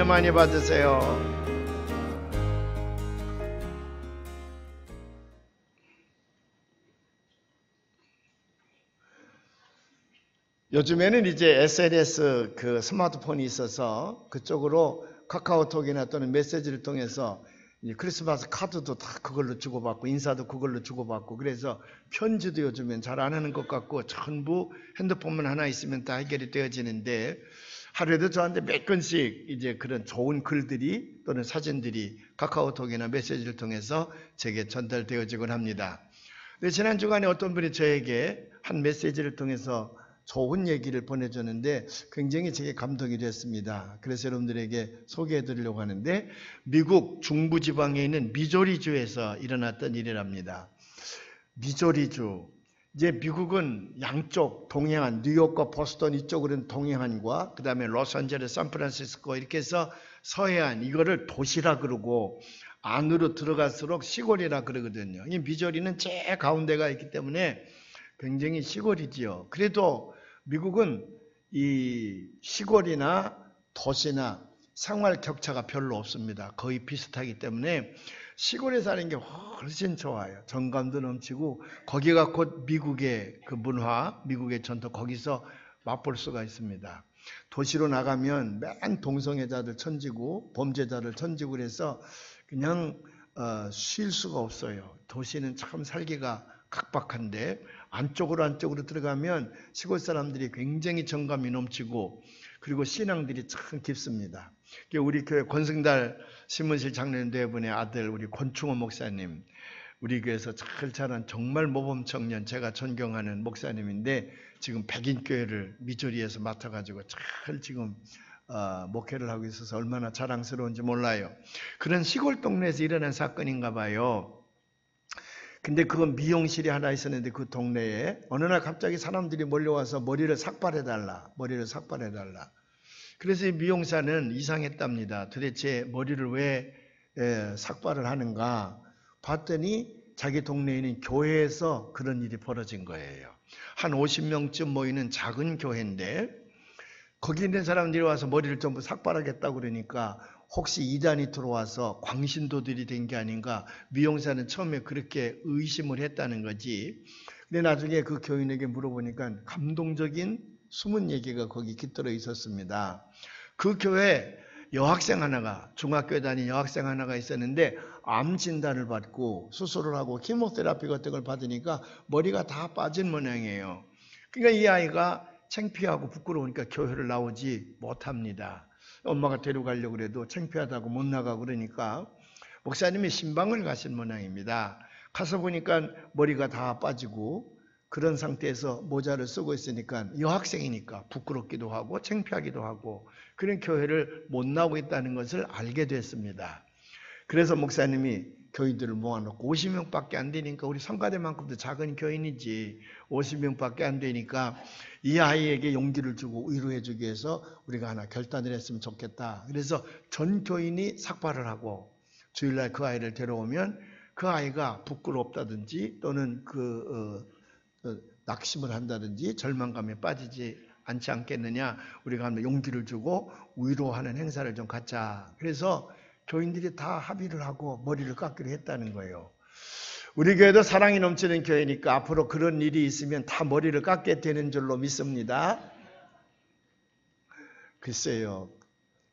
은혜 많이 받으세요. 요즘에는 이제 SNS 그 스마트폰이 있어서 그쪽으로 카카오톡이나 또는 메시지를 통해서 크리스마스 카드도 다 그걸로 주고받고 인사도 그걸로 주고받고 그래서 편지도 요즘엔 잘 안 하는 것 같고 전부 핸드폰만 하나 있으면 다 해결이 되어지는데 하루에도 저한테 몇 건씩 이제 그런 좋은 글들이 또는 사진들이 카카오톡이나 메시지를 통해서 제게 전달되어지곤 합니다. 근데 지난 주간에 어떤 분이 저에게 한 메시지를 통해서 좋은 얘기를 보내줬는데 굉장히 제게 감동이 됐습니다. 그래서 여러분들에게 소개해 드리려고 하는데 미국 중부지방에 있는 미조리주에서 일어났던 일이랍니다. 미조리주. 이제 미국은 양쪽 동해안, 뉴욕과 보스턴 이쪽으로는 동해안과 그 다음에 로스앤젤레스, 샌프란시스코 이렇게 해서 서해안 이거를 도시라 그러고 안으로 들어갈수록 시골이라 그러거든요. 이 미조리는 제 가운데가 있기 때문에 굉장히 시골이지요. 그래도 미국은 이 시골이나 도시나 생활 격차가 별로 없습니다. 거의 비슷하기 때문에 시골에 사는 게 훨씬 좋아요. 정감도 넘치고 거기가 곧 미국의 그 문화, 미국의 전통 거기서 맛볼 수가 있습니다. 도시로 나가면 맨 동성애자들 천지고 범죄자들 천지고 그래서 그냥 쉴 수가 없어요. 도시는 참 살기가 각박한데 안쪽으로 들어가면 시골 사람들이 굉장히 정감이 넘치고 그리고 신앙들이 참 깊습니다. 우리 교회 권승달 신문실 장로님대분의 아들 우리 권충호 목사님 우리 교회에서 잘 자란 정말 모범 청년 제가 존경하는 목사님인데 지금 백인교회를 미조리에서 맡아가지고 잘 지금 목회를 하고 있어서 얼마나 자랑스러운지 몰라요. 그런 시골 동네에서 일어난 사건인가 봐요. 근데 그건 미용실이 하나 있었는데 그 동네에 어느 날 갑자기 사람들이 몰려와서 머리를 삭발해달라. 그래서 이 미용사는 이상했답니다. 도대체 머리를 왜 삭발을 하는가 봤더니 자기 동네에 있는 교회에서 그런 일이 벌어진 거예요. 한 50명쯤 모이는 작은 교회인데 거기 있는 사람들이 와서 머리를 전부 삭발하겠다고 그러니까 혹시 이단이 들어와서 광신도들이 된 게 아닌가 미용사는 처음에 그렇게 의심을 했다는 거지. 근데 나중에 그 교인에게 물어보니까 감동적인 숨은 얘기가 거기 깃들어 있었습니다. 그 교회 여학생 하나가 중학교에 다니는 여학생 하나가 있었는데 암 진단을 받고 수술을 하고 키모테라피 같은 걸 받으니까 머리가 다 빠진 모양이에요. 그러니까 이 아이가 창피하고 부끄러우니까 교회를 나오지 못합니다. 엄마가 데려가려고 해도 창피하다고 못 나가고 그러니까 목사님이 신방을 가신 모양입니다. 가서 보니까 머리가 다 빠지고 그런 상태에서 모자를 쓰고 있으니까 여학생이니까 부끄럽기도 하고 창피하기도 하고 그런 교회를 못 나오고 있다는 것을 알게 됐습니다. 그래서 목사님이 교인들을 모아놓고 50명밖에 안 되니까 우리 성가대만큼도 작은 교인이지 50명밖에 안 되니까 이 아이에게 용기를 주고 위로해 주기 위해서 우리가 하나 결단을 했으면 좋겠다. 그래서 전 교인이 삭발을 하고 주일날 그 아이를 데려오면 그 아이가 부끄럽다든지 또는 낙심을 한다든지 절망감에 빠지지 않지 않겠느냐. 우리가 한번 용기를 주고 위로하는 행사를 좀 갖자. 그래서 교인들이 다 합의를 하고 머리를 깎기로 했다는 거예요. 우리 교회도 사랑이 넘치는 교회니까 앞으로 그런 일이 있으면 다 머리를 깎게 되는 줄로 믿습니다. 글쎄요.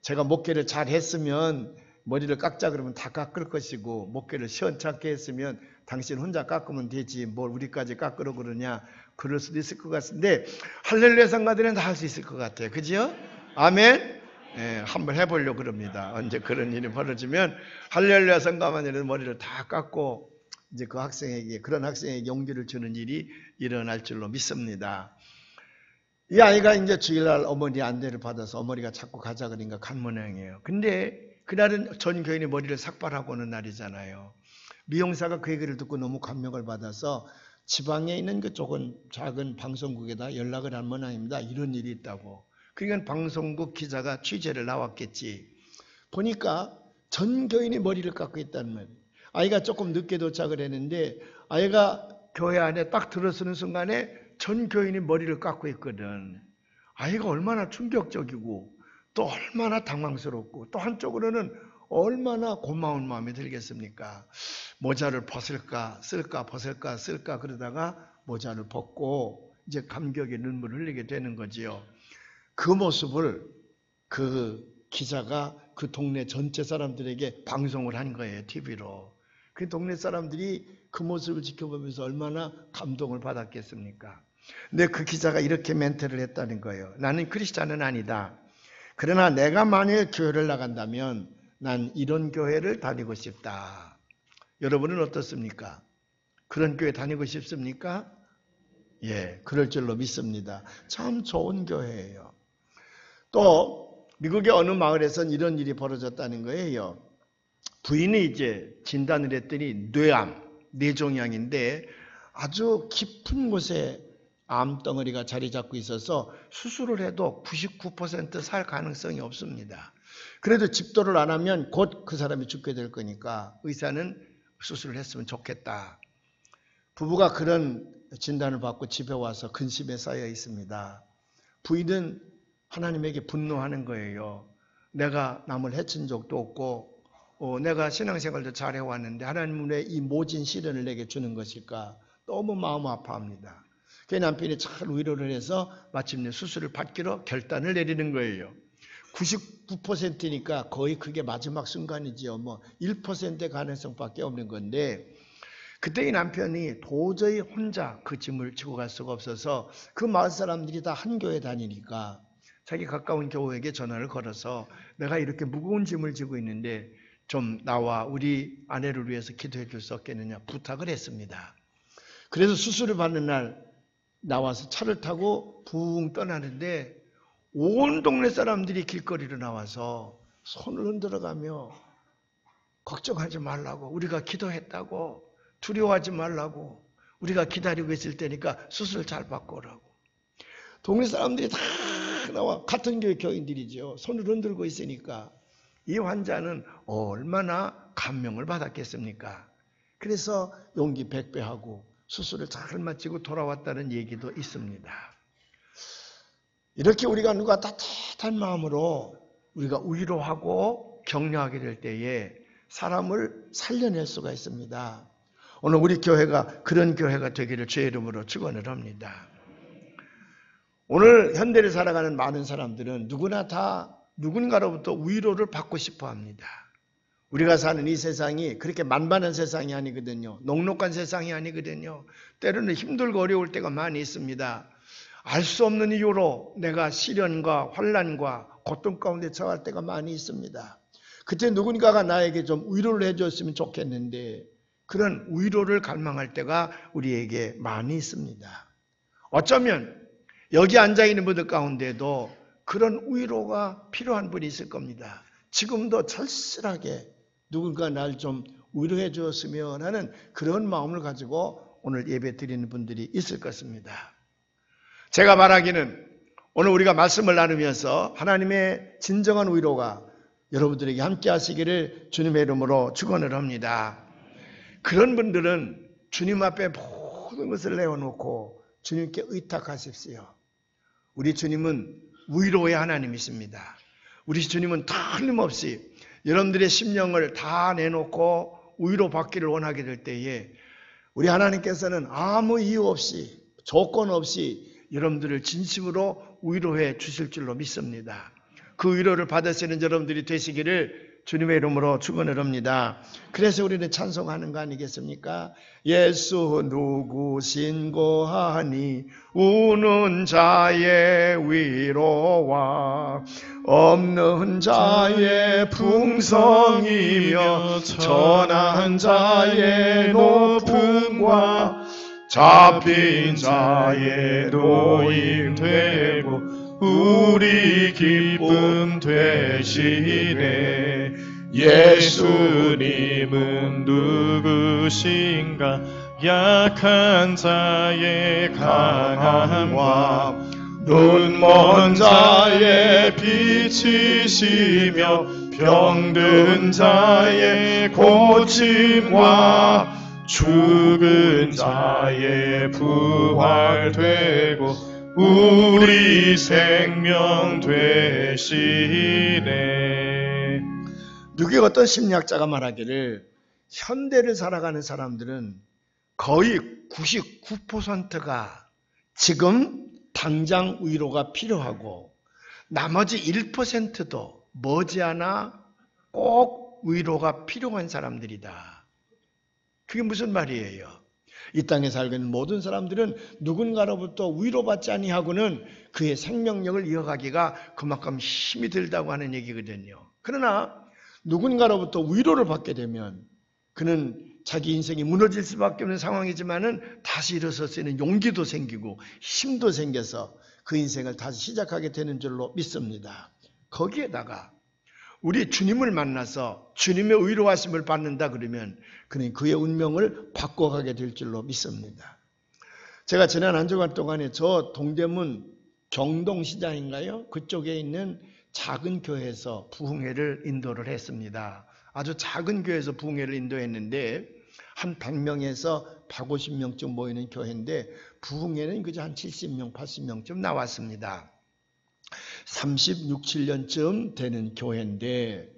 제가 목회를 잘 했으면 머리를 깎자 그러면 다 깎을 것이고 목회를 시원찮게 했으면 당신 혼자 깎으면 되지 뭘 우리까지 깎으러 그러냐 그럴 수도 있을 것 같은데 할렐루야 성가들은 다 할 수 있을 것 같아요. 그죠? 아멘? 네, 한번 해보려고 그럽니다. 언제 그런 일이 벌어지면 할렐루야 성가만이라도 머리를 다 깎고 이제 그 학생에게 그런 학생에게 용기를 주는 일이 일어날 줄로 믿습니다. 이 아이가 이제 주일날 어머니 안대를 받아서 어머니가 자꾸 가자 그러니까 간 모양이에요. 근데 그날은 전 교인이 머리를 삭발하고 오는 날이잖아요. 미용사가 그 얘기를 듣고 너무 감명을 받아서 지방에 있는 그 작은 방송국에다 연락을 한 모양입니다. 이런 일이 있다고. 그러니까 방송국 기자가 취재를 나왔겠지. 보니까 전 교인이 머리를 깎고 있다는 말이에요. 아이가 조금 늦게 도착을 했는데 아이가 교회 안에 딱 들어서는 순간에 전 교인이 머리를 깎고 있거든. 아이가 얼마나 충격적이고 또 얼마나 당황스럽고 또 한쪽으로는 얼마나 고마운 마음이 들겠습니까? 모자를 벗을까 쓸까 벗을까 쓸까 그러다가 모자를 벗고 이제 감격의 눈물을 흘리게 되는 거지요. 그 모습을 그 기자가 그 동네 전체 사람들에게 방송을 한 거예요. TV로. 그 동네 사람들이 그 모습을 지켜보면서 얼마나 감동을 받았겠습니까? 근데 그 기자가 이렇게 멘트를 했다는 거예요. 나는 크리스찬은 아니다. 그러나 내가 만일 교회를 나간다면 난 이런 교회를 다니고 싶다. 여러분은 어떻습니까? 그런 교회 다니고 싶습니까? 예, 그럴 줄로 믿습니다. 참 좋은 교회예요. 또 미국의 어느 마을에선 이런 일이 벌어졌다는 거예요. 부인이 이제 진단을 했더니 뇌암, 뇌종양인데 아주 깊은 곳에 암덩어리가 자리 잡고 있어서 수술을 해도 99% 살 가능성이 없습니다. 그래도 집도를 안 하면 곧 그 사람이 죽게 될 거니까 의사는 수술을 했으면 좋겠다. 부부가 그런 진단을 받고 집에 와서 근심에 쌓여 있습니다. 부인은 하나님에게 분노하는 거예요. 내가 남을 해친 적도 없고 내가 신앙생활도 잘 해왔는데 하나님은 왜 이 모진 시련을 내게 주는 것일까? 너무 마음 아파합니다. 그 남편이 잘 위로를 해서 마침내 수술을 받기로 결단을 내리는 거예요. 99%니까 거의 그게 마지막 순간이지요. 뭐 1%의 가능성밖에 없는 건데 그때 이 남편이 도저히 혼자 그 짐을 지고 갈 수가 없어서 그 마을 사람들이 다 한 교회 다니니까 자기 가까운 교회에게 전화를 걸어서 내가 이렇게 무거운 짐을 지고 있는데 좀 나와 우리 아내를 위해서 기도해 줄 수 없겠느냐 부탁을 했습니다. 그래서 수술을 받는 날 나와서 차를 타고 붕 떠나는데 온 동네 사람들이 길거리로 나와서 손을 흔들어가며 걱정하지 말라고 우리가 기도했다고 두려워하지 말라고 우리가 기다리고 있을 테니까 수술 잘 받고 오라고. 동네 사람들이 다 나와 같은 교회 교인들이죠. 손을 흔들고 있으니까 이 환자는 얼마나 감명을 받았겠습니까? 그래서 용기 백배하고 수술을 잘 마치고 돌아왔다는 얘기도 있습니다. 이렇게 우리가 누가 따뜻한 마음으로 우리가 위로하고 격려하게 될 때에 사람을 살려낼 수가 있습니다. 오늘 우리 교회가 그런 교회가 되기를 주의 이름으로 축원을 합니다. 오늘 현대를 살아가는 많은 사람들은 누구나 다 누군가로부터 위로를 받고 싶어 합니다. 우리가 사는 이 세상이 그렇게 만만한 세상이 아니거든요. 녹록한 세상이 아니거든요. 때로는 힘들고 어려울 때가 많이 있습니다. 알 수 없는 이유로 내가 시련과 환난과 고통 가운데 처할 때가 많이 있습니다. 그때 누군가가 나에게 좀 위로를 해줬으면 좋겠는데 그런 위로를 갈망할 때가 우리에게 많이 있습니다. 어쩌면 여기 앉아있는 분들 가운데도 그런 위로가 필요한 분이 있을 겁니다. 지금도 절실하게 누군가 날 좀 위로해 주었으면 하는 그런 마음을 가지고 오늘 예배 드리는 분들이 있을 것입니다. 제가 말하기는 오늘 우리가 말씀을 나누면서 하나님의 진정한 위로가 여러분들에게 함께 하시기를 주님의 이름으로 축원을 합니다. 그런 분들은 주님 앞에 모든 것을 내어놓고 주님께 의탁하십시오. 우리 주님은 위로의 하나님이십니다. 우리 주님은 틀림없이 여러분들의 심령을 다 내놓고 위로받기를 원하게 될 때에 우리 하나님께서는 아무 이유 없이 조건 없이 여러분들을 진심으로 위로해 주실 줄로 믿습니다. 그 위로를 받으시는 여러분들이 되시기를 주님의 이름으로 축원을 합니다. 그래서 우리는 찬송하는 거 아니겠습니까? 예수 누구신고 하니 우는 자의 위로와 없는 자의 풍성이며 천한 자의 높음과 잡힌 자의 노임 되고 우리 기쁨 되시네. 예수님은 누구신가? 약한 자의 강함과 눈먼 자의 빛이시며 병든 자의 고침과 죽은 자의 부활되고 우리 생명 되시네. 누구의 어떤 심리학자가 말하기를 현대를 살아가는 사람들은 거의 99%가 지금 당장 위로가 필요하고 나머지 1%도 머지않아 꼭 위로가 필요한 사람들이다. 그게 무슨 말이에요? 이 땅에 살고 있는 모든 사람들은 누군가로부터 위로받지 아니하고는 그의 생명력을 이어가기가 그만큼 힘이 들다고 하는 얘기거든요. 그러나 누군가로부터 위로를 받게 되면 그는 자기 인생이 무너질 수밖에 없는 상황이지만은 다시 일어설 수 있는 용기도 생기고 힘도 생겨서 그 인생을 다시 시작하게 되는 줄로 믿습니다. 거기에다가 우리 주님을 만나서 주님의 위로하심을 받는다 그러면 그는 그의 운명을 바꿔가게 될 줄로 믿습니다. 제가 지난 한 주간 동안에 저 동대문 경동시장인가요? 그쪽에 있는 작은 교회에서 부흥회를 인도를 했습니다. 아주 작은 교회에서 부흥회를 인도했는데 한 100명에서 150명쯤 모이는 교회인데 부흥회는 그저 한 70명, 80명쯤 나왔습니다. 36, 7년쯤 되는 교회인데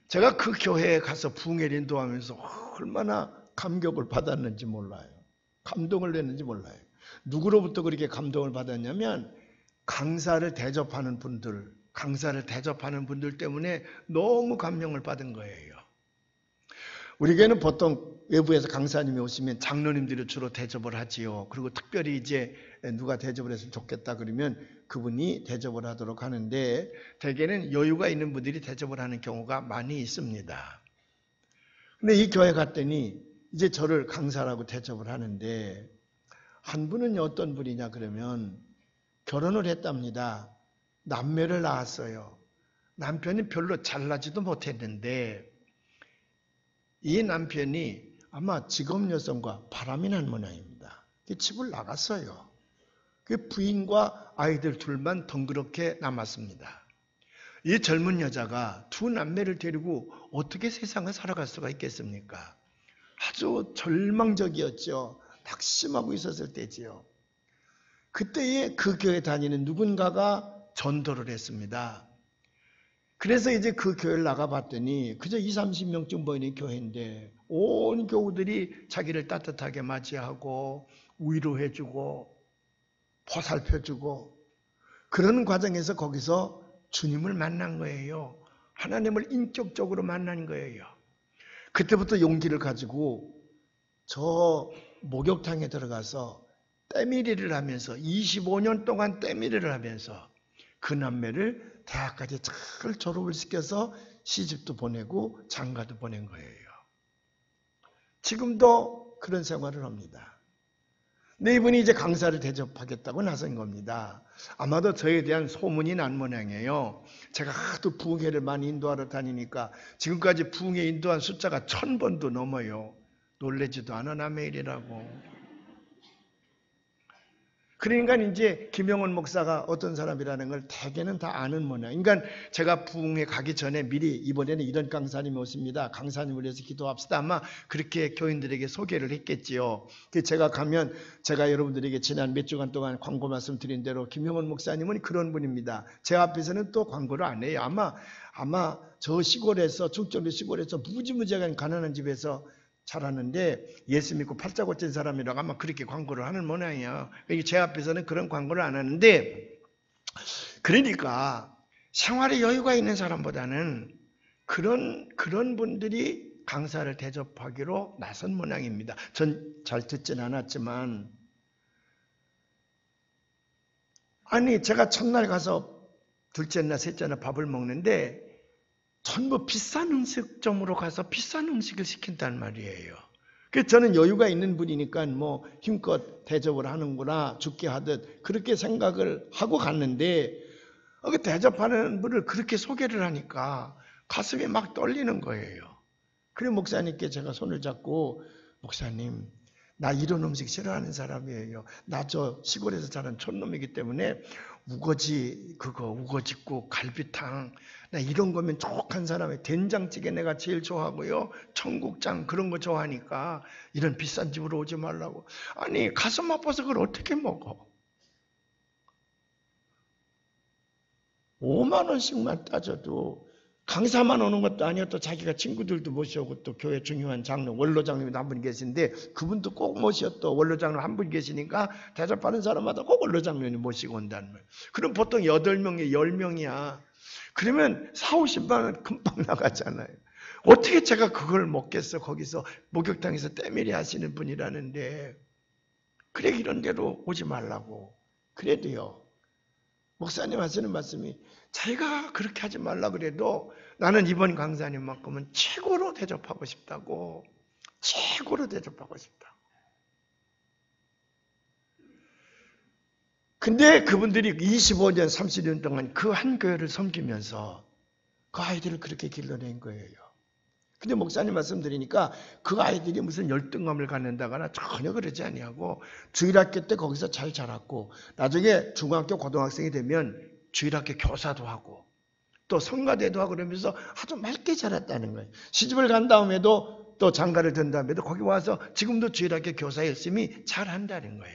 제가 그 교회에 가서 부흥회를 인도하면서 얼마나 감격을 받았는지 몰라요. 감동을 냈는지 몰라요. 누구로부터 그렇게 감동을 받았냐면 강사를 대접하는 분들 때문에 너무 감명을 받은 거예요. 우리 교회는 보통 외부에서 강사님이 오시면 장로님들이 주로 대접을 하지요. 그리고 특별히 이제 누가 대접을 했으면 좋겠다 그러면 그분이 대접을 하도록 하는데 대개는 여유가 있는 분들이 대접을 하는 경우가 많이 있습니다. 근데 이 교회 갔더니 이제 저를 강사라고 대접을 하는데 한 분은 어떤 분이냐 그러면 결혼을 했답니다. 남매를 낳았어요. 남편이 별로 잘나지도 못했는데 이 남편이 아마 직업 여성과 바람이 난 모양입니다. 집을 나갔어요. 그 부인과 아이들 둘만 덩그렇게 남았습니다. 이 젊은 여자가 두 남매를 데리고 어떻게 세상을 살아갈 수가 있겠습니까? 아주 절망적이었죠. 낙심하고 있었을 때지요. 그때에 그 교회 다니는 누군가가 전도를 했습니다. 그래서 이제 그 교회를 나가봤더니 그저 20, 30명쯤 모이는 교회인데 온 교우들이 자기를 따뜻하게 맞이하고 위로해주고 보살펴주고 그런 과정에서 거기서 주님을 만난 거예요. 하나님을 인격적으로 만난 거예요. 그때부터 용기를 가지고 저 목욕탕에 들어가서 때밀이를 하면서 25년 동안 때밀이를 하면서 그 남매를 대학까지 잘 졸업을 시켜서 시집도 보내고 장가도 보낸 거예요. 지금도 그런 생활을 합니다. 근데 이분이 이제 강사를 대접하겠다고 나선 겁니다. 아마도 저에 대한 소문이 난 모양이에요. 제가 하도 부흥회를 많이 인도하러 다니니까 지금까지 부흥회 인도한 숫자가 1000번도 넘어요. 놀래지도 않아 남의 일이라고. 그러니까 이제 김영원 목사가 어떤 사람이라는 걸 대개는 다 아는 모양. 그러니까 제가 부흥회 가기 전에 미리 이번에는 이런 강사님이 오십니다. 강사님을 위해서 기도합시다. 아마 그렇게 교인들에게 소개를 했겠지요. 제가 가면 제가 여러분들에게 지난 몇 주간 동안 광고 말씀드린 대로 김영원 목사님은 그런 분입니다. 제 앞에서는 또 광고를 안 해요. 아마 저 시골에서 충청도 시골에서 무지무지하게 가난한 집에서 자랐는데 예수 믿고 팔자 고친 사람이라고 아마 그렇게 광고를 하는 모양이에요. 제 앞에서는 그런 광고를 안 하는데 그러니까 생활에 여유가 있는 사람보다는 그런 분들이 강사를 대접하기로 나선 모양입니다. 전 잘 듣진 않았지만 아니 제가 첫날 가서 둘째 날 셋째 날 밥을 먹는데 전부 비싼 음식점으로 가서 비싼 음식을 시킨단 말이에요. 그래서 저는 여유가 있는 분이니까 뭐 힘껏 대접을 하는구나 죽게 하듯 그렇게 생각을 하고 갔는데 그 대접하는 분을 그렇게 소개를 하니까 가슴이 막 떨리는 거예요. 그래 목사님께 제가 손을 잡고 목사님 나 이런 음식 싫어하는 사람이에요. 나 저 시골에서 자란 촌놈이기 때문에 우거지국, 갈비탕 나 이런 거면 족한 사람이 된장찌개 내가 제일 좋아하고요. 청국장 그런 거 좋아하니까 이런 비싼 집으로 오지 말라고. 아니 가슴 아파서 그걸 어떻게 먹어? 5만 원씩만 따져도 강사만 오는 것도 아니고 또 자기가 친구들도 모셔오고 또 교회 중요한 장로, 원로장님도 한 분 계신데 그분도 꼭 모셔 또 원로장님 한 분 계시니까 대접하는 사람마다 꼭 원로장님이 모시고 온다는 거예요. 그럼 보통 8명에 10명이야. 그러면 4, 50만 원 금방 나가잖아요. 어떻게 제가 그걸 먹겠어? 거기서 목욕탕에서 때밀이 하시는 분이라는데. 그래 이런 데로 오지 말라고. 그래도요. 목사님 하시는 말씀이 자기가 그렇게 하지 말라 그래도 나는 이번 강사님만큼은 최고로 대접하고 싶다고. 최고로 대접하고 싶다고. 근데 그분들이 25년, 30년 동안 그 한 교회를 섬기면서 그 아이들을 그렇게 길러낸 거예요. 근데 목사님 말씀드리니까 그 아이들이 무슨 열등감을 갖는다거나 전혀 그러지 아니하고 주일학교 때 거기서 잘 자랐고 나중에 중학교 고등학생이 되면 주일학교 교사도 하고 또 성가대도 하고 그러면서 아주 맑게 자랐다는 거예요. 시집을 간 다음에도 또 장가를 든 다음에도 거기 와서 지금도 주일학교 교사 열심히 잘한다는 거야.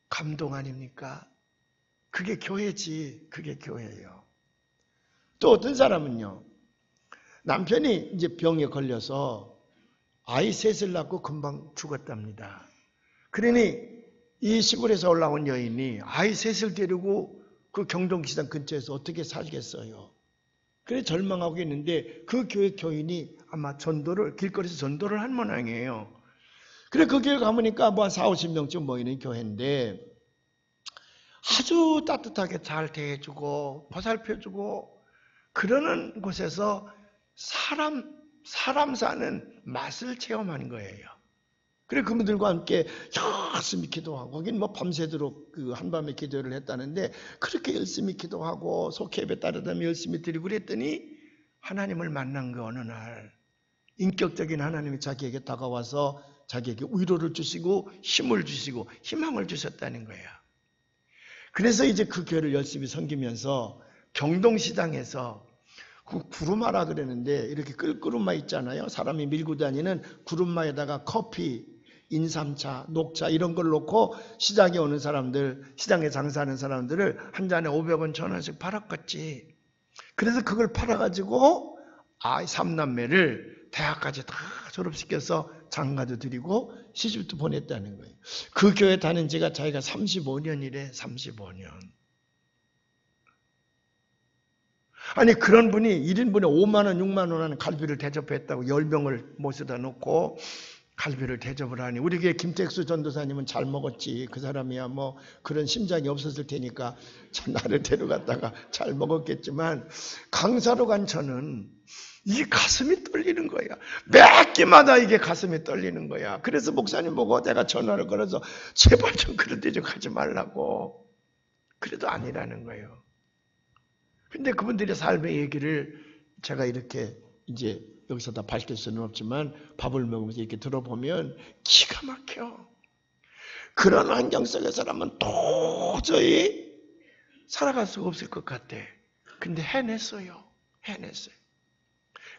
감동 아닙니까? 그게 교회지. 그게 교회예요. 또 어떤 사람은요. 남편이 이제 병에 걸려서 아이 셋을 낳고 금방 죽었답니다. 그러니 이 시골에서 올라온 여인이 아이 셋을 데리고 그 경동시장 근처에서 어떻게 살겠어요. 그래 절망하고 있는데 그 교회 교인이 아마 길거리에서 전도를 한 모양이에요. 그래 그 교회 가보니까 뭐 한 4, 50명쯤 모이는 교회인데 아주 따뜻하게 잘 대해주고 보살펴주고 그러는 곳에서 사람 사는 맛을 체험하는 거예요. 그래 그분들과 함께 열심히 기도하고 거긴 뭐 밤새도록 그 한밤에 기도를 했다는데 그렇게 열심히 기도하고 속회 예배 따르다면 열심히 드리고 그랬더니 하나님을 만난 그 어느 날 인격적인 하나님이 자기에게 다가와서 자기에게 위로를 주시고 힘을 주시고 희망을 주셨다는 거예요. 그래서 이제 그 교회를 열심히 섬기면서 경동시장에서 그 구루마라 그러는데 이렇게 끌구루마 있잖아요. 사람이 밀고 다니는 구루마에다가 커피, 인삼차, 녹차 이런 걸 놓고 시장에 오는 사람들, 시장에 장사하는 사람들을 한 잔에 500원, 1000원씩 팔았겠지. 그래서 그걸 팔아가지고 삼남매를 대학까지 다 졸업시켜서 장가도 드리고 시집도 보냈다는 거예요. 그 교회 다닌 지가 자기가 35년이래. 35년. 아니 그런 분이 1인분에 5만 원, 6만 원 하는 갈비를 대접했다고 10명을 모셔다 놓고 갈비를 대접을 하니 우리 교회 김택수 전도사님은 잘 먹었지. 그 사람이야 뭐 그런 심장이 없었을 테니까 나를 데려갔다가 잘 먹었겠지만 강사로 간 저는 이 가슴이 떨리는 거야. 몇 끼마다 이게 가슴이 떨리는 거야. 그래서 목사님 보고 내가 전화를 걸어서 제발 좀 그런 데 좀 가지 말라고. 그래도 아니라는 거예요. 근데 그분들의 삶의 얘기를 제가 이렇게 이제 여기서 다 밝힐 수는 없지만 밥을 먹으면서 이렇게 들어보면 기가 막혀. 그런 환경 속에서라면 도저히 살아갈 수가 없을 것 같아. 근데 해냈어요. 해냈어요.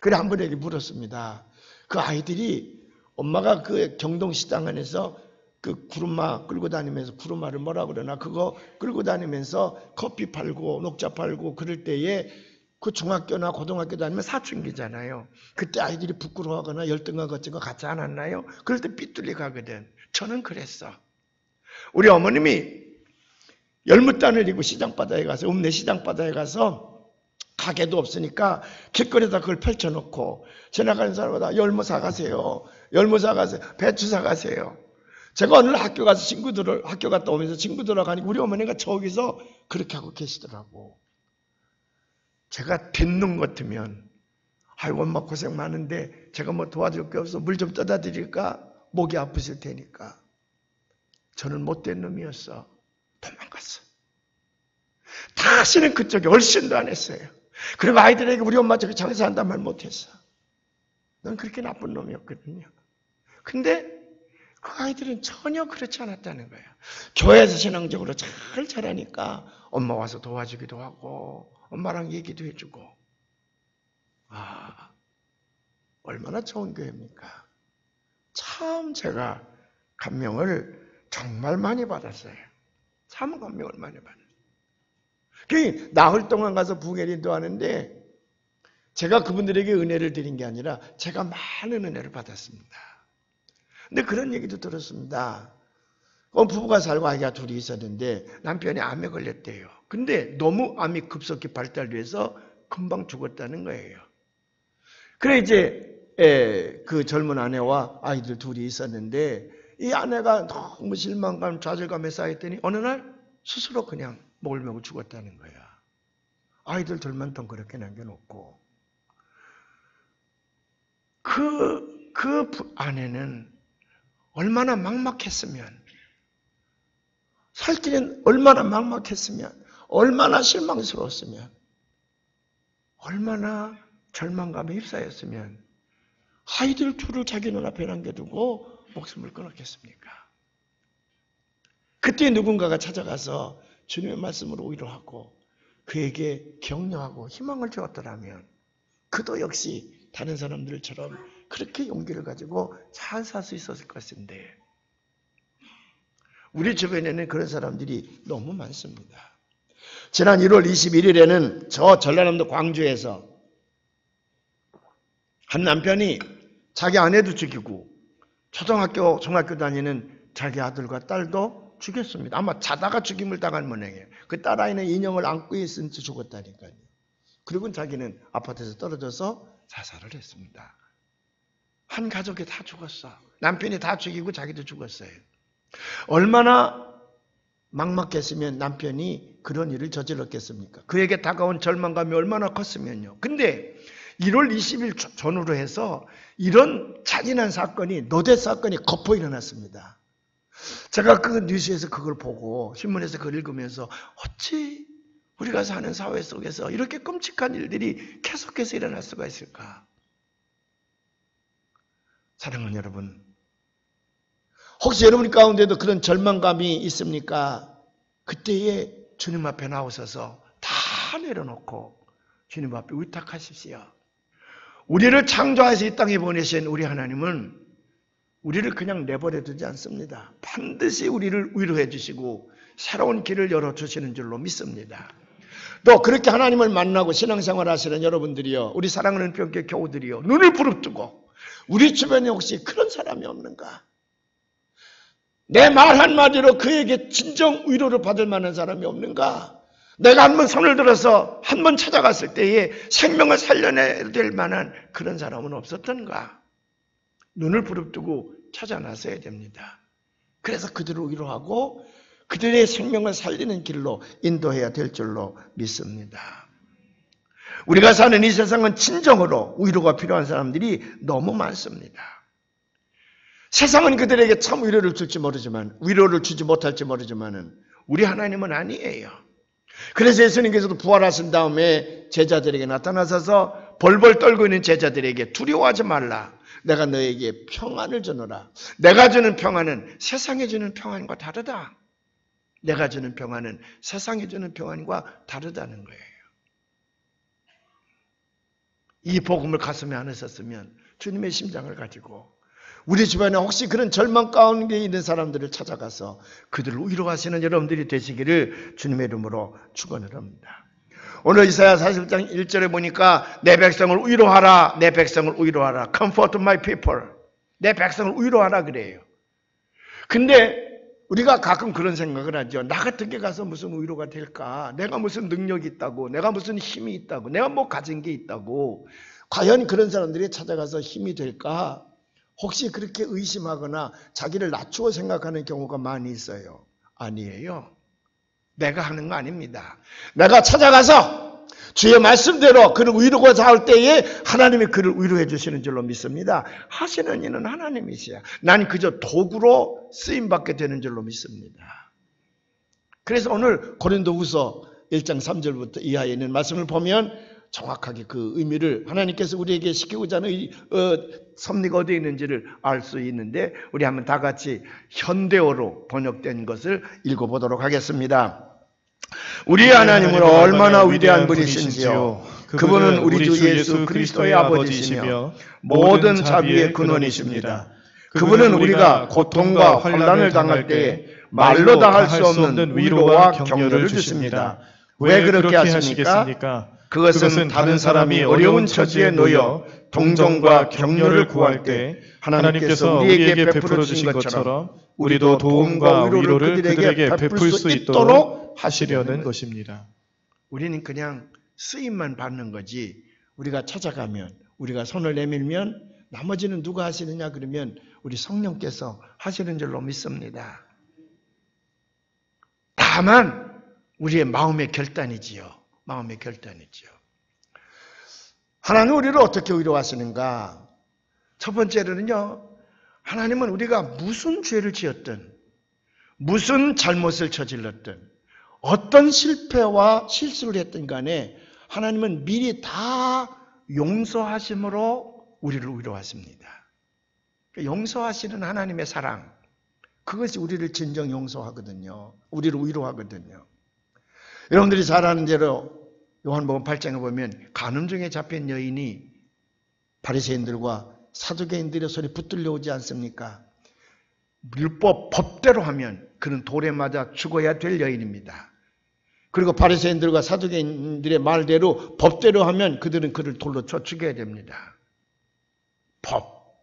그래 한 분에게 물었습니다. 그 아이들이 엄마가 그 경동시장 안에서 그 구루마 끌고 다니면서 구루마를 뭐라 그러나 그거 끌고 다니면서 커피 팔고 녹차 팔고 그럴 때에 그 중학교나 고등학교 다니면 사춘기잖아요. 그때 아이들이 부끄러워하거나 열등감 같은 거 갖지 않았나요? 그럴 때 삐뚤리 가거든. 저는 그랬어. 우리 어머님이 열무단을 입고 시장바다에 가서 읍내 시장바다에 가서 가게도 없으니까 길거리에다 그걸 펼쳐놓고 지나가는 사람마다 열무 사가세요. 열무 사가세요. 배추 사가세요. 제가 어느 날 학교 갔다 오면서 친구들하고 가니까 우리 어머니가 저기서 그렇게 하고 계시더라고. 제가 뱉는 것 같으면 아이고 엄마 고생 많은데 제가 뭐 도와줄 게 없어 물 좀 떠다 드릴까? 목이 아프실 테니까. 저는 못된 놈이었어. 도망갔어. 다시는 그쪽에 얼씬도 안 했어요. 그리고 아이들에게 우리 엄마 저기 장사한단 말 못했어. 넌 그렇게 나쁜 놈이었거든요. 근데 그 아이들은 전혀 그렇지 않았다는 거예요. 교회에서 신앙적으로 잘 자라니까 엄마 와서 도와주기도 하고 엄마랑 얘기도 해주고. 얼마나 좋은 교회입니까? 참 제가 감명을 정말 많이 받았어요. 참 감명을 많이 받았어요. 그 나흘 동안 가서 부흥회 인도하는데 제가 그분들에게 은혜를 드린 게 아니라 제가 많은 은혜를 받았습니다. 근데 그런 얘기도 들었습니다. 부부가 살고 아이가 둘이 있었는데 남편이 암에 걸렸대요. 근데 너무 암이 급속히 발달돼서 금방 죽었다는 거예요. 그래 이제 그 젊은 아내와 아이들 둘이 있었는데 이 아내가 너무 실망감, 좌절감에 쌓였더니 어느 날 스스로 그냥 목을 메고 죽었다는 거야. 아이들 둘만 덩그렇게 남겨놓고. 그 아내는 얼마나 막막했으면, 살 때는 얼마나 막막했으면, 얼마나 실망스러웠으면, 얼마나 절망감에 휩싸였으면 아이들 둘을 자기 눈앞에 남겨두고 목숨을 끊었겠습니까? 그때 누군가가 찾아가서 주님의 말씀으로 위로하고 그에게 격려하고 희망을 주었더라면 그도 역시 다른 사람들처럼 그렇게 용기를 가지고 잘 살 수 있었을 것인데 우리 주변에는 그런 사람들이 너무 많습니다. 지난 1월 21일에는 저 전라남도 광주에서 한 남편이 자기 아내도 죽이고 초등학교, 중학교 다니는 자기 아들과 딸도 죽였습니다. 아마 자다가 죽임을 당한 모양이에요. 그 딸아이는 인형을 안고 있은 채 죽었다니까요. 그리고 자기는 아파트에서 떨어져서 자살을 했습니다. 한 가족이 다 죽었어. 남편이 다 죽이고 자기도 죽었어요. 얼마나 막막했으면 남편이 그런 일을 저질렀겠습니까? 그에게 다가온 절망감이 얼마나 컸으면요. 근데 1월 20일 전후로 해서 이런 잔인한 사건이, 노대 사건이 거포 일어났습니다. 제가 그 뉴스에서 그걸 보고 신문에서 그걸 읽으면서 어찌 우리가 사는 사회 속에서 이렇게 끔찍한 일들이 계속해서 일어날 수가 있을까? 사랑하는 여러분, 혹시 여러분 가운데도 그런 절망감이 있습니까? 그때에 주님 앞에 나오셔서 다 내려놓고 주님 앞에 의탁하십시오. 우리를 창조하셔서 이 땅에 보내신 우리 하나님은 우리를 그냥 내버려 두지 않습니다. 반드시 우리를 위로해 주시고 새로운 길을 열어주시는 줄로 믿습니다. 또 그렇게 하나님을 만나고 신앙생활 하시는 여러분들이요, 우리 사랑하는 병교 교우들이요, 눈을 부릅뜨고 우리 주변에 혹시 그런 사람이 없는가? 내 말 한마디로 그에게 진정 위로를 받을 만한 사람이 없는가? 내가 한번 손을 들어서 한번 찾아갔을 때에 생명을 살려내야 될 만한 그런 사람은 없었던가? 눈을 부릅뜨고 찾아 나서야 됩니다. 그래서 그들을 위로하고 그들의 생명을 살리는 길로 인도해야 될 줄로 믿습니다. 우리가 사는 이 세상은 진정으로 위로가 필요한 사람들이 너무 많습니다. 세상은 그들에게 참 위로를 줄지 모르지만, 위로를 주지 못할지 모르지만은 우리 하나님은 아니에요. 그래서 예수님께서도 부활하신 다음에 제자들에게 나타나셔서 벌벌 떨고 있는 제자들에게 두려워하지 말라. 내가 너에게 평안을 주노라. 내가 주는 평안은 세상에 주는 평안과 다르다. 내가 주는 평안은 세상에 주는 평안과 다르다는 거예요. 이 복음을 가슴에 안으셨으면 주님의 심장을 가지고 우리 주변에 혹시 그런 절망 가운데 있는 사람들을 찾아가서 그들을 위로하시는 여러분들이 되시기를 주님의 이름으로 축원을 합니다. 오늘 이사야 41장 1절에 보니까 내 백성을 위로하라, 내 백성을 위로하라. Comfort my people. 내 백성을 위로하라 그래요. 근데 우리가 가끔 그런 생각을 하죠. 나 같은 게 가서 무슨 위로가 될까? 내가 무슨 능력이 있다고, 내가 무슨 힘이 있다고, 내가 뭐 가진 게 있다고. 과연 그런 사람들이 찾아가서 힘이 될까? 혹시 그렇게 의심하거나 자기를 낮추어 생각하는 경우가 많이 있어요. 아니에요. 내가 하는 거 아닙니다. 내가 찾아가서 주의 말씀대로 그를 위로가 닿을 때에 하나님이 그를 위로해 주시는 줄로 믿습니다. 하시는 이는 하나님이시야. 난 그저 도구로 쓰임받게 되는 줄로 믿습니다. 그래서 오늘 고린도후서 1장 3절부터 이하에 있는 말씀을 보면 정확하게 그 의미를 하나님께서 우리에게 시키고자 하는 섭리가 어디에 있는지를 알 수 있는데, 우리 한번 다 같이 현대어로 번역된 것을 읽어보도록 하겠습니다. 우리 하나님은 얼마나 위대한 분이신지요. 그분은 우리 주 예수 그리스도의 아버지시며 모든 자비의 근원이십니다. 그분은 우리가 고통과 환난을 당할 때에 말로 다 할 수 없는 위로와 격려를 주십니다. 왜 그렇게 하십니까? 그것은 다른 사람이 어려운 처지에 놓여 동정과 격려를 구할 때 하나님께서 우리에게 베풀어 주신 것처럼 우리도 도움과 위로를 그들에게 베풀 수 있도록 하시려는 것입니다. 우리는 그냥 쓰임만 받는 거지, 우리가 찾아가면, 우리가 손을 내밀면 나머지는 누가 하시느냐 그러면 우리 성령께서 하시는 줄로 믿습니다. 다만 우리의 마음의 결단이지요. 마음의 결단이지요. 하나님 우리를 어떻게 위로하시는가? 첫 번째로는요, 하나님은 우리가 무슨 죄를 지었든, 무슨 잘못을 저질렀든, 어떤 실패와 실수를 했든 간에 하나님은 미리 다 용서하심으로 우리를 위로하십니다. 용서하시는 하나님의 사랑, 그것이 우리를 진정 용서하거든요. 우리를 위로하거든요. 여러분들이 잘 아는 대로 요한복음 8장에 보면 간음중에 잡힌 여인이 바리새인들과 사두개인들의 손에 붙들려 오지 않습니까? 율법 법대로 하면 그는 돌에 맞아 죽어야 될 여인입니다. 그리고 바리새인들과 사두개인들의 말대로 법대로 하면 그들은 그를 돌로 쳐 죽여야 됩니다. 법.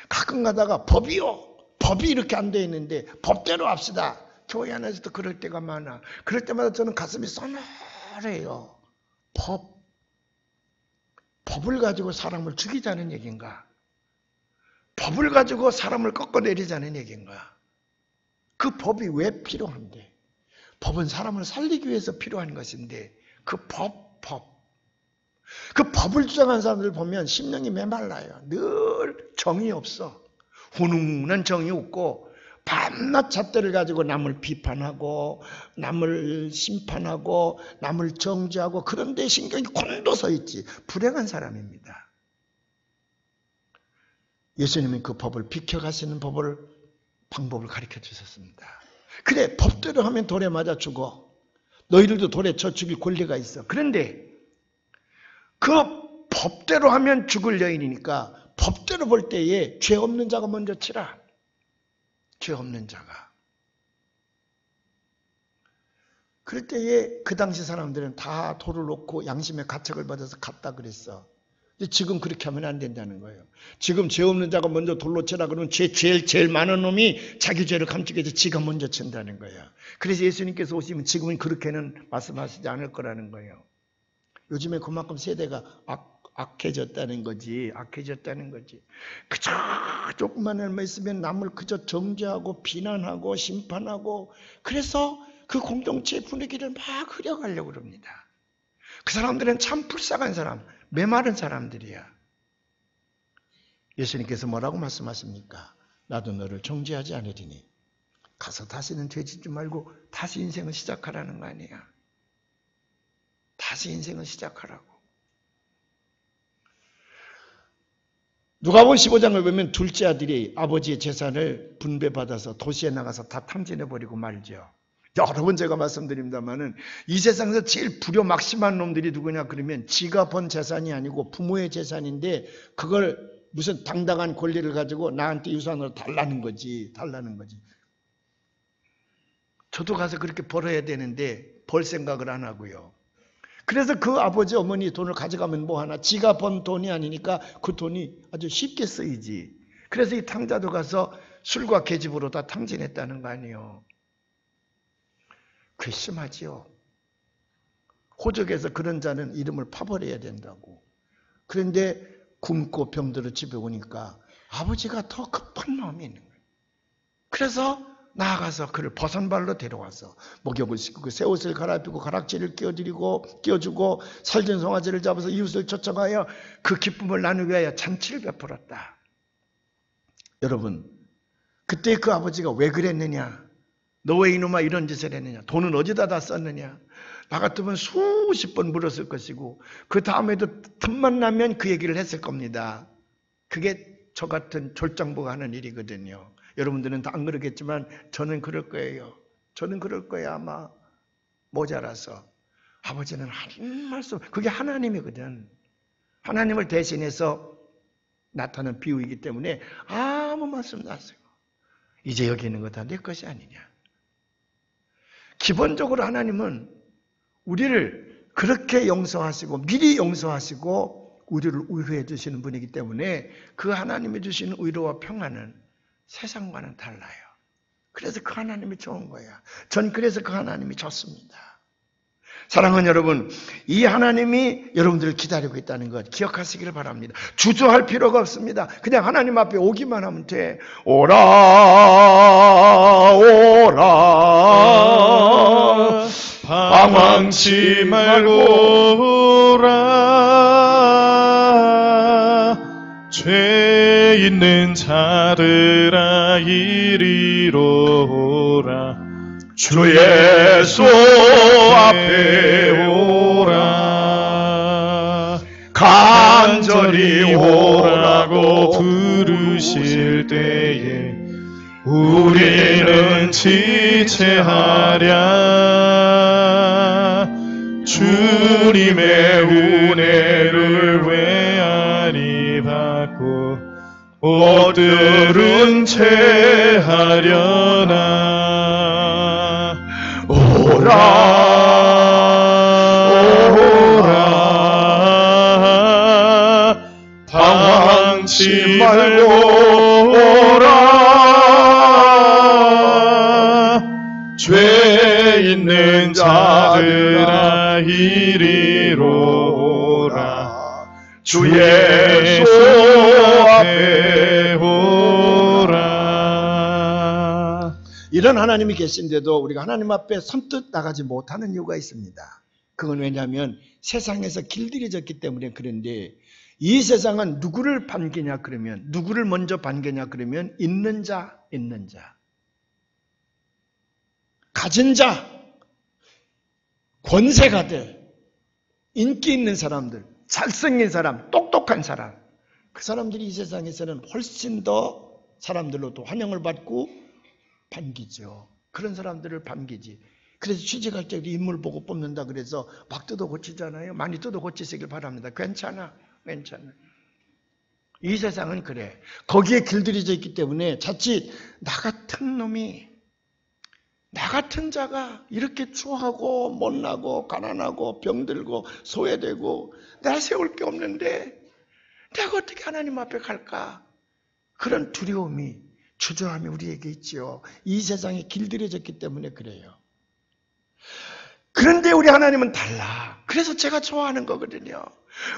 가끔 가다가 법이요. 법이 이렇게 안 돼 있는데 법대로 합시다. 교회 안에서도 그럴 때가 많아. 그럴 때마다 저는 가슴이 서늘해요. 법을 가지고 사람을 죽이자는 얘기인가? 법을 가지고 사람을 꺾어내리자는 얘기인가? 그 법이 왜 필요한데? 법은 사람을 살리기 위해서 필요한 것인데 그 그 법을 주장하는 사람들 보면 심령이 메말라요. 늘 정이 없어. 훈훈한 정이 없고 밤낮 잣대를 가지고 남을 비판하고 남을 심판하고 남을 정죄하고 그런데 신경이 곤두서 있지. 불행한 사람입니다. 예수님은 그 법을 비켜가시는 방법을 가르쳐 주셨습니다. 그래, 법대로 하면 돌에 맞아 죽어. 너희들도 돌에 쳐 죽일 권리가 있어. 그런데 그 법대로 하면 죽을 여인이니까 법대로 볼 때에 죄 없는 자가 먼저 치라. 죄 없는 자가. 그럴 때에 그 당시 사람들은 다 돌을 놓고 양심의 가책을 받아서 갔다 그랬어. 근데 지금 그렇게 하면 안 된다는 거예요. 지금 죄 없는 자가 먼저 돌로 치라 그러면 제일 많은 놈이 자기 죄를 감추기 위해서 지가 먼저 친다는 거예요. 그래서 예수님께서 오시면 지금은 그렇게는 말씀하시지 않을 거라는 거예요. 요즘에 그만큼 세대가 악해졌다는 거지. 그저 조금만 얼마 있으면 남을 그저 정죄하고 비난하고 심판하고 그래서 그 공동체의 분위기를 막 흐려가려고 그럽니다. 그 사람들은 참 불쌍한 사람, 메마른 사람들이야. 예수님께서 뭐라고 말씀하십니까? 나도 너를 정죄하지 않으리니 가서 다시는 죄 짓지 말고 다시 인생을 시작하라는 거 아니야. 다시 인생을 시작하라고. 누가복음 15장을 보면 둘째 아들이 아버지의 재산을 분배받아서 도시에 나가서 다 탐진해버리고 말죠. 여러 번 제가 말씀드립니다만은 이 세상에서 제일 불효막심한 놈들이 누구냐 그러면 지가 번 재산이 아니고 부모의 재산인데 그걸 무슨 당당한 권리를 가지고 나한테 유산으로 달라는 거지. 저도 가서 그렇게 벌어야 되는데 벌 생각을 안 하고요. 그래서 그 아버지 어머니 돈을 가져가면 뭐하나? 지가 번 돈이 아니니까 그 돈이 아주 쉽게 쓰이지. 그래서 이 탕자도 가서 술과 계집으로 다 탕진했다는 거 아니에요. 괘씸하지요. 호적에서 그런 자는 이름을 파버려야 된다고. 그런데 굶고 병들어 집에 오니까 아버지가 더 급한 마음이 있는 거예요. 그래서 나아가서 그를 버선발로 데려와서 목욕을 시키고 새 옷을 갈아입히고 가락지를 끼워주고 살진 송아지를 잡아서 이웃을 초청하여 그 기쁨을 나누기 위하여 잔치를 베풀었다. 여러분, 그때 그 아버지가 왜 그랬느냐? 너 왜 이놈아 이런 짓을 했느냐? 돈은 어디다 다 썼느냐? 나 같으면 수십 번 물었을 것이고 그 다음에도 틈만 나면 그 얘기를 했을 겁니다. 그게 저 같은 졸장부가 하는 일이거든요. 여러분들은 다 안 그러겠지만 저는 그럴 거예요. 저는 그럴 거예요. 아마 모자라서. 아버지는 한 말씀, 그게 하나님이거든. 하나님을 대신해서 나타난 비유이기 때문에 아무 말씀 안 하세요. 이제 여기 있는 거 다 내 것이 아니냐. 기본적으로 하나님은 우리를 그렇게 용서하시고 미리 용서하시고 우리를 위로해 주시는 분이기 때문에 그 하나님이 주시는 위로와 평안은 세상과는 달라요. 그래서 그 하나님이 좋은 거야. 전 그래서 그 하나님이 좋습니다. 사랑하는 여러분, 이 하나님이 여러분들을 기다리고 있다는 것 기억하시기를 바랍니다. 주저할 필요가 없습니다. 그냥 하나님 앞에 오기만 하면 돼. 오라 오라 방황치 말고 오라 죄 있는 자들아 이리로 오라 주 예수 앞에 오라 간절히 오라고 부르실 때에 우리는 지체하랴 주님의 은혜를 외아리 받고 옷들은 채하려나 오라 오라 방황치 말고 오라 죄 있는 자들아 이리로 오라 주 예수 앞에 오라. 이런 하나님이 계신데도 우리가 하나님 앞에 선뜻 나가지 못하는 이유가 있습니다. 그건 왜냐하면 세상에서 길들여졌기 때문에 그런데 이 세상은 누구를 반기냐 그러면 누구를 먼저 반기냐 그러면 있는 자, 가진 자, 권세가들, 인기 있는 사람들, 잘생긴 사람, 똑똑한 사람 그 사람들이 이 세상에서는 훨씬 더 사람들로도 환영을 받고 반기죠. 그런 사람들을 반기지. 그래서 취직할 때 우리 인물 보고 뽑는다 그래서 막 뜯어 고치잖아요. 많이 뜯어 고치시길 바랍니다. 괜찮아. 이 세상은 그래. 거기에 길들여져 있기 때문에 자칫 나 같은 놈이 나 같은 자가 이렇게 추하고 못나고 가난하고 병들고 소외되고 내가 세울 게 없는데 내가 어떻게 하나님 앞에 갈까? 그런 두려움이 주저함이 우리에게 있지요. 이 세상에 길들여졌기 때문에 그래요. 그런데 우리 하나님은 달라. 그래서 제가 좋아하는 거거든요.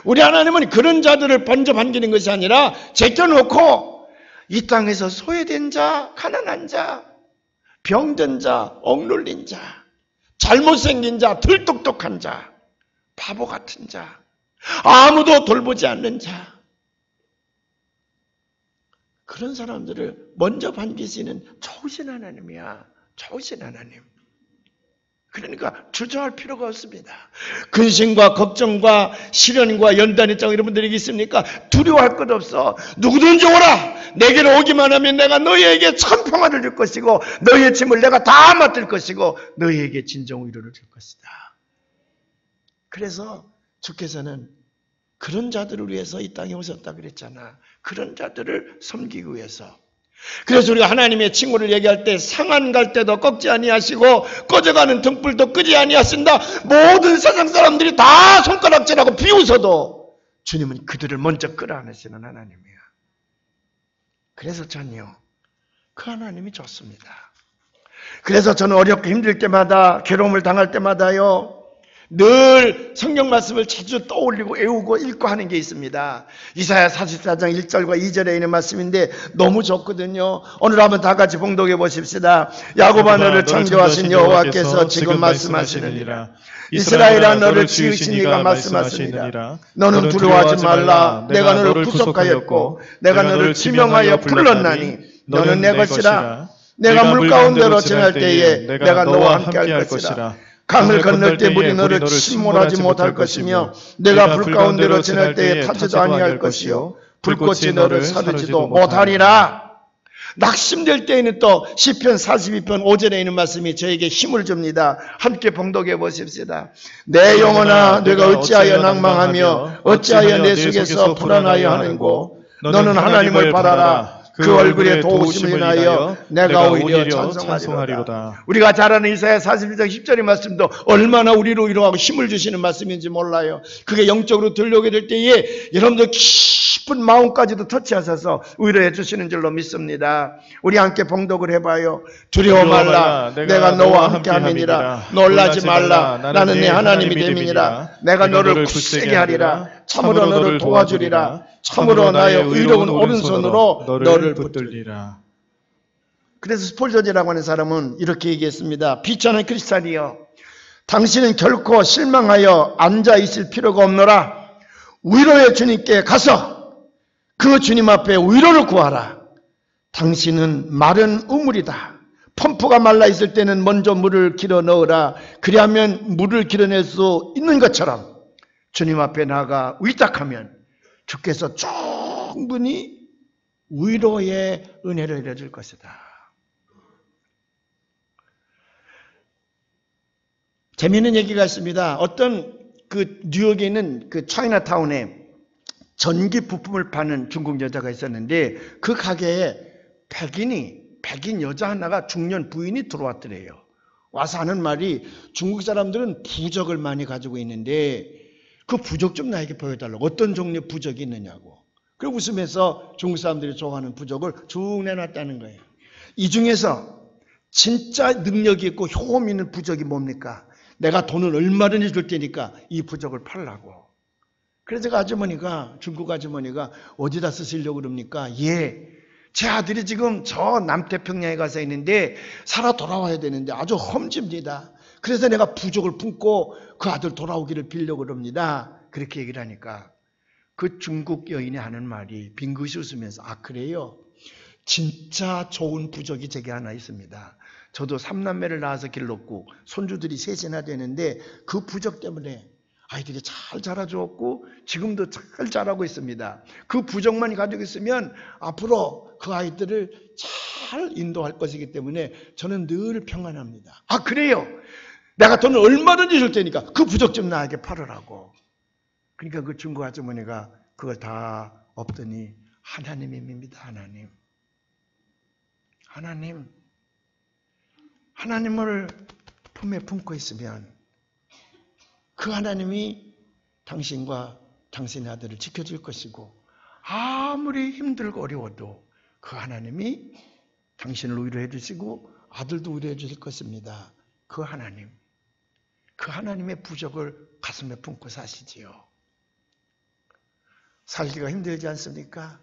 우리 하나님은 그런 자들을 먼저 반기는 것이 아니라 제껴놓고 이 땅에서 소외된 자, 가난한 자, 병든 자, 억눌린 자, 잘못생긴 자, 들똑똑한 자, 바보 같은 자, 아무도 돌보지 않는 자, 그런 사람들을 먼저 반기시는 좋으신 하나님이야. 좋으신 하나님. 그러니까 주저할 필요가 없습니다. 근심과 걱정과 시련과 연단의 장 여러분들에게 있습니까? 두려워할 것 없어. 누구든지 오라. 내게로 오기만 하면 내가 너희에게 참 평안을 줄 것이고 너희의 짐을 내가 다 맡을 것이고 너희에게 진정 위로를 줄 것이다. 그래서 주께서는 그런 자들을 위해서 이 땅에 오셨다 그랬잖아. 그런 자들을 섬기기 위해서. 그래서 우리가 하나님의 칭호를 얘기할 때 상한 갈 때도 꺾지 아니하시고 꺼져가는 등불도 끄지 아니하신다. 모든 세상 사람들이 다 손가락질하고 비웃어도 주님은 그들을 먼저 끌어안으시는 하나님이야. 그래서 전요 그 하나님이 좋습니다. 그래서 저는 어렵고 힘들 때마다 괴로움을 당할 때마다요 늘 성경 말씀을 자주 떠올리고 외우고 읽고 하는 게 있습니다. 이사야 44장 1절과 2절에 있는 말씀인데 너무 좋거든요. 오늘 한번 다 같이 봉독해 보십시다. 야곱아 너를 창조하신 여호와께서 지금 말씀하시느니라. 이스라엘아 너를 지으신 이가 말씀하시느니라. 너는 두려워하지 말라. 내가 너를 구속하였고 내가 너를 지명하여 불렀나니 너는 내 것이라. 내가 물 가운데로 지날 때에 내가 너와 함께 할 것이라. 강을 건널 때 물이 너를 침몰하지 못할 것이며 내가 불 가운데로 지날 때에 타지도 아니할 것이요 불꽃이 너를 사르지도 못하리라. 낙심될 때에는 또 시편 42편 5절에 있는 말씀이 저에게 힘을 줍니다. 함께 봉독해 보십시다. 내 영혼아 내가 어찌하여 낭망하며 어찌하여 내 속에서 불안하여 하는고 너는 하나님을 바라라. 그 얼굴에 도우심을 인하여 내가 오히려 찬송하리로다. 우리가 잘 아는 이사야 41장 10절의 말씀도 얼마나 우리로 위로하고 힘을 주시는 말씀인지 몰라요. 그게 영적으로 들려오게 될 때에 여러분들 깊은 마음까지도 터치하셔서 위로해 주시는 줄로 믿습니다. 우리 함께 봉독을 해봐요. 두려워 말라, 내가 너와 함께 함이니라. 놀라지 말라, 나는 네 하나님이 됨이니라. 내가 너를 굳세게 하리라. 참으로 너를 도와주리라. 참으로 나의 의로운 오른손으로 너를 붙들리라. 그래서 스폴저지라고 하는 사람은 이렇게 얘기했습니다. 비천한 크리스찬이여, 당신은 결코 실망하여 앉아 있을 필요가 없노라. 위로의 주님께 가서 그 주님 앞에 위로를 구하라. 당신은 마른 우물이다. 펌프가 말라 있을 때는 먼저 물을 길어 넣으라. 그리하면 물을 길어낼 수 있는 것처럼 주님 앞에 나가 위탁하면 주께서 충분히 위로의 은혜를 내려줄 것이다. 재미있는 얘기가 있습니다. 어떤 그 뉴욕에 있는 그 차이나타운에 전기 부품을 파는 중국 여자가 있었는데 그 가게에 백인 여자 하나가 중년 부인이 들어왔더래요. 와서 하는 말이 중국 사람들은 부적을 많이 가지고 있는데 그 부적 좀 나에게 보여달라고. 어떤 종류의 부적이 있느냐고. 그리고 웃으면서 중국 사람들이 좋아하는 부적을 쭉 내놨다는 거예요. 이 중에서 진짜 능력이 있고 효험 있는 부적이 뭡니까? 내가 돈을 얼마든지 줄 테니까 이 부적을 팔라고. 그래서 그 아주머니가, 중국 아주머니가 어디다 쓰시려고 그럽니까? 예, 제 아들이 지금 저 남태평양에 가서 있는데 살아 돌아와야 되는데 아주 험집니다. 그래서 내가 부족을 품고 그 아들 돌아오기를 빌려고 그럽니다. 그렇게 얘기를 하니까 그 중국 여인이 하는 말이 빙긋이 웃으면서, 아 그래요? 진짜 좋은 부적이 제게 하나 있습니다. 저도 3남매를 낳아서 길렀고 손주들이 셋이나 되는데 그 부적 때문에 아이들이 잘 자라주었고 지금도 잘 자라고 있습니다. 그 부적만 가지고 있으면 앞으로 그 아이들을 잘 인도할 것이기 때문에 저는 늘 평안합니다. 아 그래요? 내가 돈을 얼마든지 줄 테니까 그 부적 좀 나에게 팔으라고. 그러니까 그 중국 아주머니가 그걸 다 엎더니 하나님입니다. 하나님을 품에 품고 있으면 그 하나님이 당신과 당신의 아들을 지켜줄 것이고 아무리 힘들고 어려워도 그 하나님이 당신을 위로해 주시고 아들도 위로해 주실 것입니다. 그 하나님의 부적을 가슴에 품고 사시지요. 살기가 힘들지 않습니까?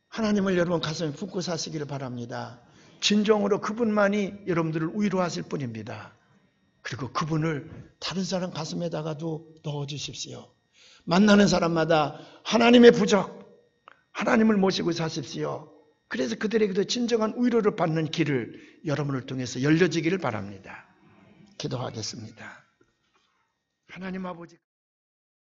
하나님을 여러분 가슴에 품고 사시기를 바랍니다. 진정으로 그분만이 여러분들을 위로하실 분입니다. 그리고 그분을 다른 사람 가슴에다가도 넣어주십시오. 만나는 사람마다 하나님의 부적, 하나님을 모시고 사십시오. 그래서 그들에게도 진정한 위로를 받는 길을 여러분을 통해서 열려지기를 바랍니다. 기도하겠습니다. 하나님 아버지.